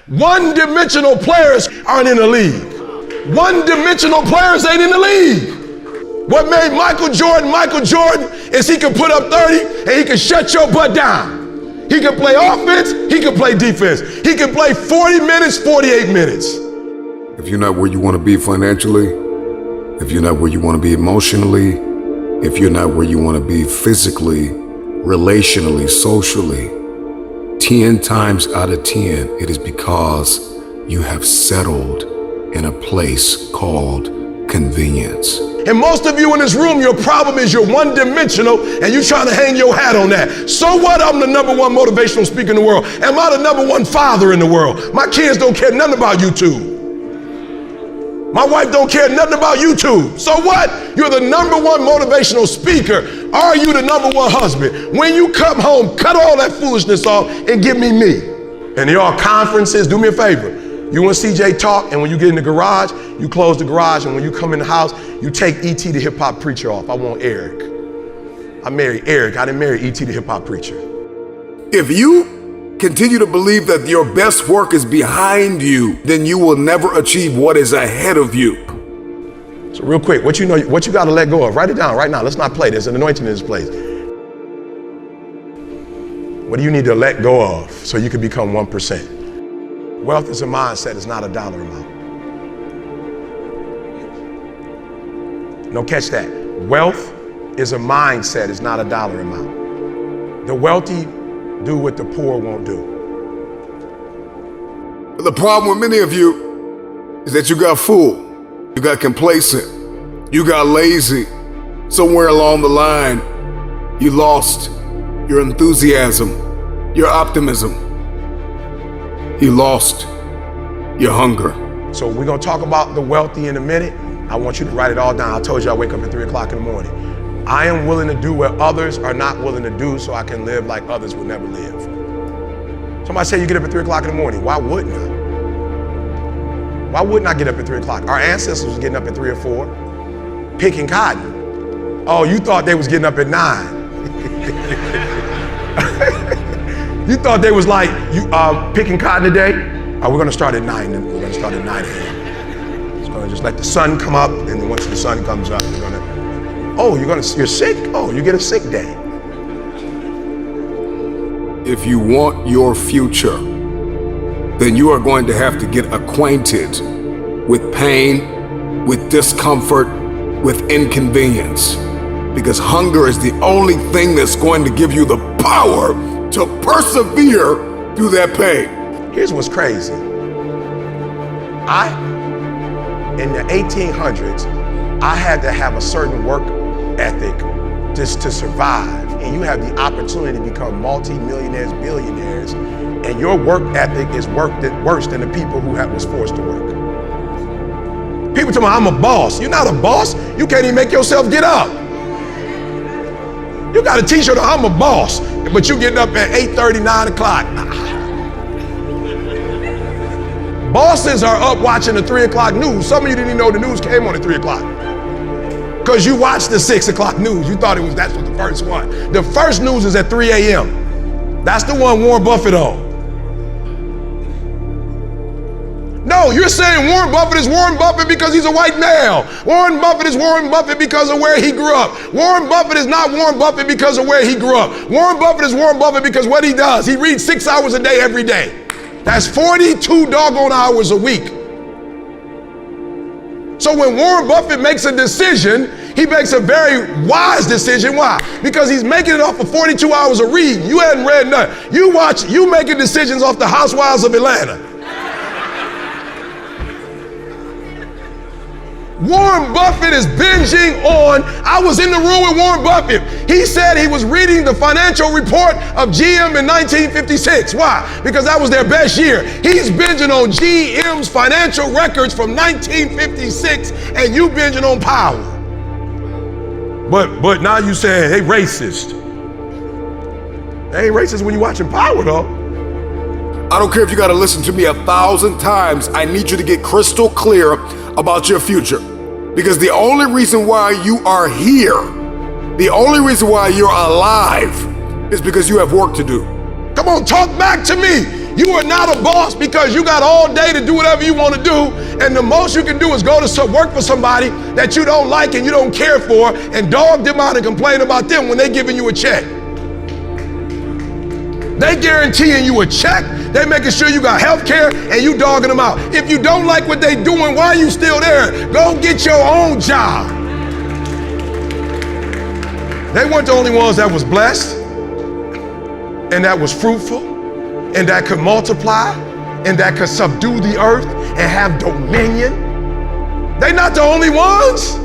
One-dimensional players aren't in the league. One-dimensional players ain't in the league. What made Michael Jordan is he could put up 30 and he could shut your butt down. He could play offense, he could play defense. He could play 40 minutes, 48 minutes. If you're not where you want to be financially, if you're not where you want to be emotionally, if you're not where you want to be physically, relationally, socially, 10 times out of 10, it is because you have settled in a place called convenience. And most of you in this room, your problem is you're one-dimensional and you're trying to hang your hat on that. So what? I'm the #1 motivational speaker in the world. Am I the #1 father in the world? My kids don't care nothing about YouTube. My wife don't care nothing about YouTube. So what? You're the #1 motivational speaker. Are you the #1 husband? When you come home, cut all that foolishness off and give me me. And y'all conferences, do me a favor. You and CJ talk, and when you get in the garage, you close the garage, and when you come in the house, you take E.T. the hip hop preacher off. I want Eric. I married Eric. I didn't marry E.T. the hip hop preacher. If you continue to believe that your best work is behind you, then you will never achieve what is ahead of you. So real quick, what you got to let go of? Write it down right now. Let's not play. There's an anointing in this place. What do you need to let go of so you can become 1%? Wealth is a mindset, it's not a dollar amount. No, catch that. Wealth is a mindset, it's not a dollar amount. The wealthy do what the poor won't do. The problem with many of you is that you got fooled, you got complacent, you got lazy. Somewhere along the line, you lost your enthusiasm, your optimism. You lost your hunger. So we're gonna talk about the wealthy in a minute. I want you to write it all down. I told you I wake up at 3 o'clock in the morning. I am willing to do what others are not willing to do so I can live like others would never live. Somebody say you get up at 3 o'clock in the morning. Why wouldn't I? Why wouldn't I get up at 3 o'clock? Our ancestors was getting up at 3 or 4, picking cotton. Oh, you thought they was getting up at 9. You thought they was like, picking cotton today? Oh, we're gonna start at 9, and we're gonna start at 9 a.m. It's gonna just let the sun come up, and then once the sun comes up, you're gonna, you're sick? Oh, you get a sick day. If you want your future, then you are going to have to get acquainted with pain, with discomfort, with inconvenience. Because hunger is the only thing that's going to give you the power to persevere through that pain. Here's what's crazy. In the 1800s, I had to have a certain work ethic just to survive. And you have the opportunity to become multi-millionaires, billionaires, and your work ethic is worse than the people who was forced to work. People tell me, I'm a boss. You're not a boss. You can't even make yourself get up. You got a t-shirt, I'm a boss, but you getting up at 8:30, 9 o'clock. Bosses are up watching the 3 o'clock news. Some of you didn't even know the news came on at 3 o'clock. Because you watched the 6 o'clock news. You thought that's what the first one. The first news is at 3 a.m. That's the one Warren Buffett on. No, you're saying Warren Buffett is Warren Buffett because he's a white male. Warren Buffett is Warren Buffett because of where he grew up. Warren Buffett is not Warren Buffett because of where he grew up. Warren Buffett is Warren Buffett because what he does. He reads 6 hours a day every day. That's 42 doggone hours a week. So when Warren Buffett makes a decision, he makes a very wise decision. Why? Because he's making it off of 42 hours of reading. You hadn't read nothing. You making decisions off the Housewives of Atlanta. Warren Buffett is binging on, I was in the room with Warren Buffett. He said he was reading the financial report of GM in 1956. Why? Because that was their best year. He's binging on GM's financial records from 1956 and you binging on Power. But now you saying, hey, racist. They ain't racist when you watching Power though. I don't care if you got to listen to me 1,000 times. I need you to get crystal clear about your future. Because the only reason why you are here, the only reason why you're alive is because you have work to do. Come on, talk back to me. You are not a boss because you got all day to do whatever you want to do, and the most you can do is go to work for somebody that you don't like and you don't care for, and dog them out and complain about them when they're giving you a check. They guaranteeing you a check, they making sure you got health care, and you dogging them out. If you don't like what they doing, why are you still there? Go get your own job. They weren't the only ones that was blessed, and that was fruitful, and that could multiply, and that could subdue the earth and have dominion. They're not the only ones.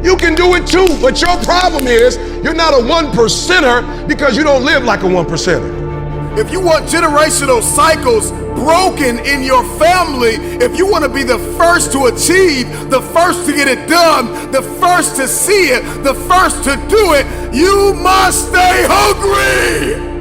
You can do it too, but your problem is you're not a 1%er because you don't live like a 1%er. If you want generational cycles broken in your family, if you want to be the first to achieve, the first to get it done, the first to see it, the first to do it, you must stay hungry.